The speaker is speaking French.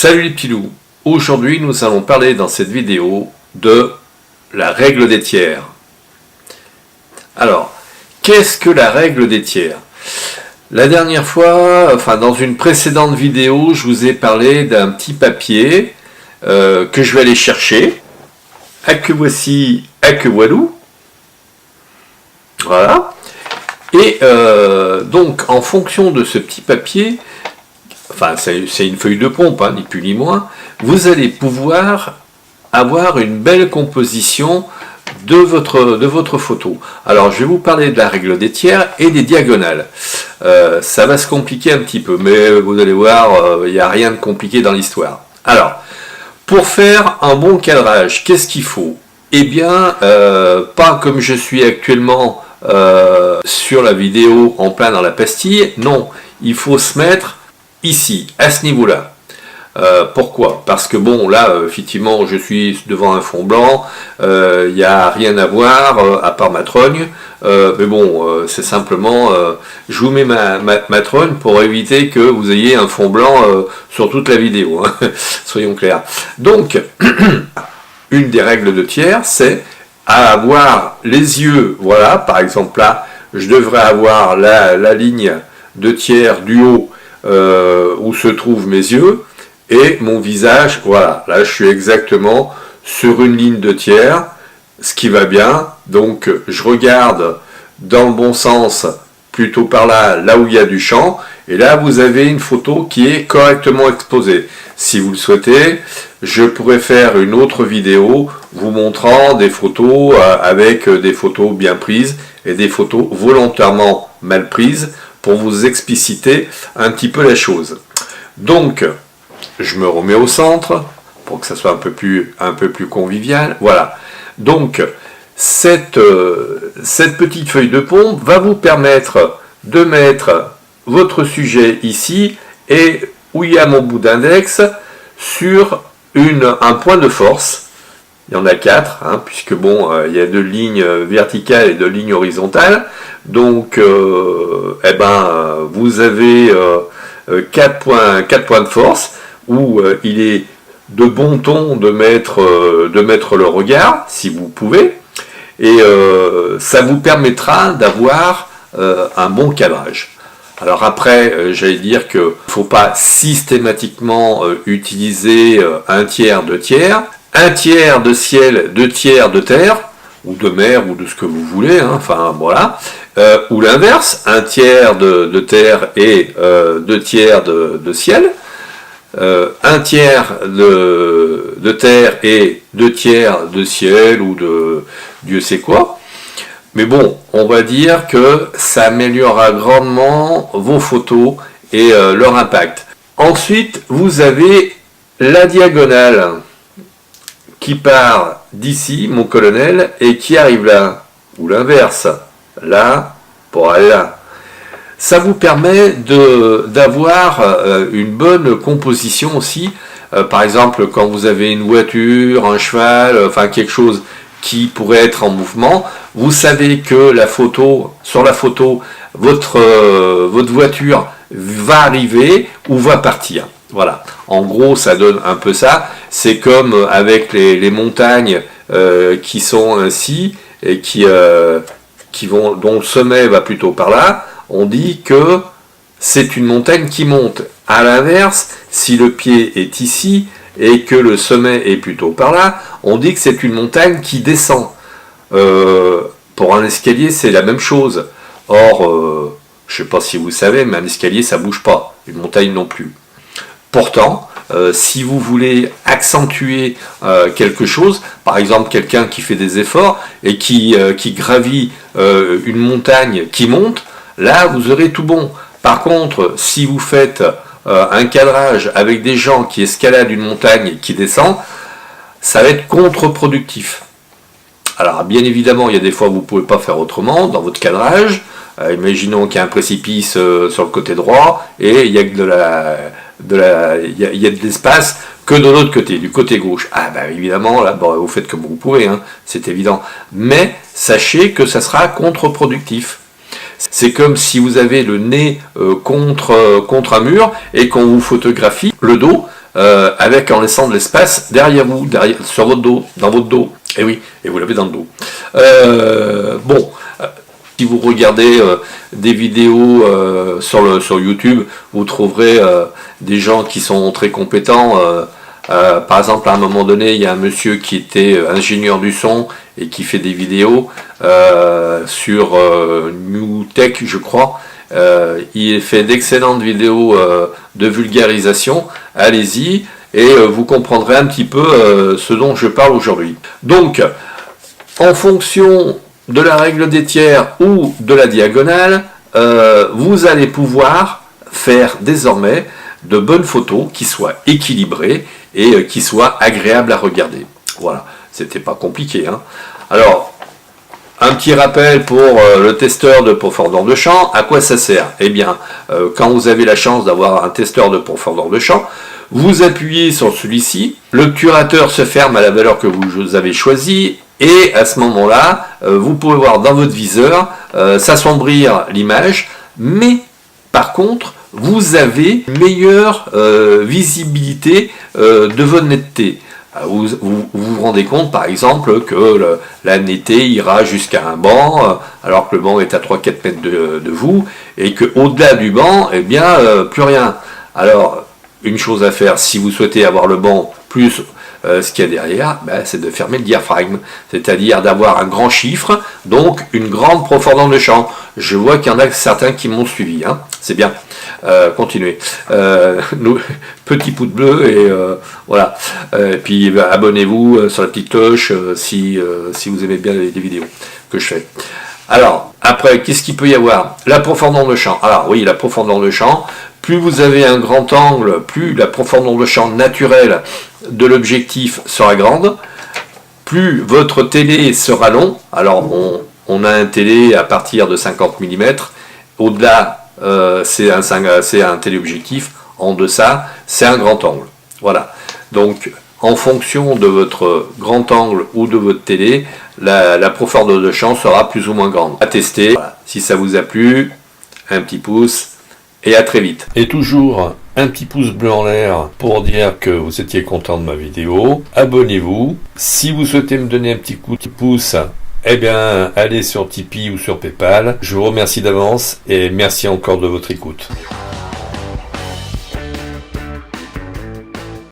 Salut les petits loups, aujourd'hui nous allons parler dans cette vidéo de la règle des tiers. Alors, qu'est-ce que la règle des tiers? La dernière fois, dans une précédente vidéo, je vous ai parlé d'un petit papier que je vais aller chercher. À que voici, à que voilou. Voilà. Et donc, en fonction de ce petit papier, c'est une feuille de pompe, ni plus ni moins, vous allez pouvoir avoir une belle composition de votre photo. Alors, je vais vous parler de la règle des tiers et des diagonales. Ça va se compliquer un petit peu, mais vous allez voir, il n'y a rien de compliqué dans l'histoire. Alors, pour faire un bon cadrage, qu'est-ce qu'il faut? Eh bien, pas comme je suis actuellement sur la vidéo en plein dans la pastille, non, il faut se mettre ici, à ce niveau-là. Pourquoi? Parce que bon, là, effectivement, je suis devant un fond blanc, il n'y a rien à voir, à part ma trogne, mais bon, c'est simplement, je vous mets ma trogne pour éviter que vous ayez un fond blanc sur toute la vidéo, hein. Soyons clairs. Donc, une des règles de tiers, c'est à avoir les yeux, voilà, par exemple là, je devrais avoir la ligne de tiers du haut où se trouvent mes yeux, et mon visage, voilà, là je suis exactement sur une ligne de tiers, ce qui va bien, donc je regarde dans le bon sens, plutôt par là, là où il y a du champ, et là vous avez une photo qui est correctement exposée. Si vous le souhaitez, je pourrais faire une autre vidéo vous montrant des photos avec des photos bien prises et des photos volontairement mal prises pour vous expliciter un petit peu la chose. Donc, je me remets au centre pour que ça soit un peu plus convivial. Voilà. Donc, cette petite feuille de pompe va vous permettre de mettre votre sujet ici et où il y a mon bout d'index sur un point de force. Il y en a 4, puisque bon, il y a 2 lignes verticales et 2 lignes horizontales. Donc, vous avez 4 points de force où il est de bon ton de mettre le regard, si vous pouvez, et ça vous permettra d'avoir un bon cadrage. Alors après, j'allais dire qu'il ne faut pas systématiquement utiliser un tiers de tiers, un tiers de ciel, 2 tiers de terre, ou de mer, ou de ce que vous voulez, voilà, ou l'inverse, un tiers de terre et 2 tiers de ciel, un tiers de terre et 2 tiers de ciel, ou de Dieu sait quoi. Mais bon, on va dire que ça améliorera grandement vos photos et leur impact. Ensuite, vous avez la diagonale qui part d'ici, mon colonel, et qui arrive là, ou l'inverse, là, pour aller là. Ça vous permet d'avoir une bonne composition aussi. Par exemple, quand vous avez une voiture, un cheval, quelque chose qui pourrait être en mouvement, vous savez que sur la photo, votre voiture va arriver ou va partir. Voilà. En gros, ça donne un peu ça. C'est comme avec les montagnes qui sont ainsi et dont le sommet va plutôt par là. On dit que c'est une montagne qui monte. À l'inverse, si le pied est ici et que le sommet est plutôt par là, on dit que c'est une montagne qui descend. Pour un escalier, c'est la même chose. Or, je ne sais pas si vous savez, mais un escalier, ça ne bouge pas. Une montagne non plus. Pourtant, si vous voulez accentuer quelque chose, par exemple quelqu'un qui fait des efforts et qui gravit une montagne qui monte, là, vous aurez tout bon. Par contre, si vous faites un cadrage avec des gens qui escaladent une montagne et qui descendent, ça va être contre-productif. Alors, bien évidemment, il y a des fois où vous ne pouvez pas faire autrement dans votre cadrage. Imaginons qu'il y a un précipice sur le côté droit et il y a de l'espace que de l'autre côté, du côté gauche. Ah ben évidemment, là, vous faites comme vous pouvez, c'est évident. Mais sachez que ça sera contre-productif. C'est comme si vous avez le nez contre un mur et qu'on vous photographie le dos, avec en laissant de l'espace derrière vous, sur votre dos, dans votre dos. Et oui, et vous l'avez dans le dos. Bon, si vous regardez des vidéos sur YouTube, vous trouverez des gens qui sont très compétents. Par exemple, à un moment donné, il y a un monsieur qui était ingénieur du son et qui fait des vidéos sur New Tech, je crois. Il fait d'excellentes vidéos de vulgarisation. Allez-y et vous comprendrez un petit peu ce dont je parle aujourd'hui. Donc, en fonction de la règle des tiers ou de la diagonale, vous allez pouvoir faire désormais de bonnes photos qui soient équilibrées et qui soient agréables à regarder. Voilà, c'était pas compliqué, hein. Alors, un petit rappel pour le testeur de profondeur de champ, à quoi ça sert? Eh bien, quand vous avez la chance d'avoir un testeur de profondeur de champ, vous appuyez sur celui-ci, l'obturateur se ferme à la valeur que vous avez choisie, et à ce moment-là, vous pouvez voir dans votre viseur s'assombrir l'image, mais par contre, vous avez une meilleure visibilité de votre netteté. Vous rendez compte par exemple que la netteté ira jusqu'à un banc, alors que le banc est à 3-4 mètres de vous, et qu'au-delà du banc, eh bien, plus rien. Alors, une chose à faire, si vous souhaitez avoir le banc plus ce qu'il y a derrière, c'est de fermer le diaphragme, c'est-à-dire d'avoir un grand chiffre, donc une grande profondeur de champ. Je vois qu'il y en a certains qui m'ont suivi, hein. C'est bien. Continuez. Petit pouce bleu et voilà. Et puis abonnez-vous sur la petite cloche si vous aimez bien les vidéos que je fais. Alors, après, qu'est-ce qu'il peut y avoir? La profondeur de champ. Alors oui, la profondeur de champ. Plus vous avez un grand angle, plus la profondeur de champ naturelle de l'objectif sera grande, plus votre télé sera long. Alors on a un télé à partir de 50 mm, au-delà c'est un téléobjectif, en deçà c'est un grand angle. Voilà, donc en fonction de votre grand angle ou de votre télé, la profondeur de champ sera plus ou moins grande. À tester. Voilà. Si ça vous a plu, un petit pouce et à très vite. Et toujours un petit pouce bleu en l'air pour dire que vous étiez content de ma vidéo. Abonnez-vous. Si vous souhaitez me donner un petit coup de pouce, eh bien, allez sur Tipeee ou sur PayPal. Je vous remercie d'avance et merci encore de votre écoute.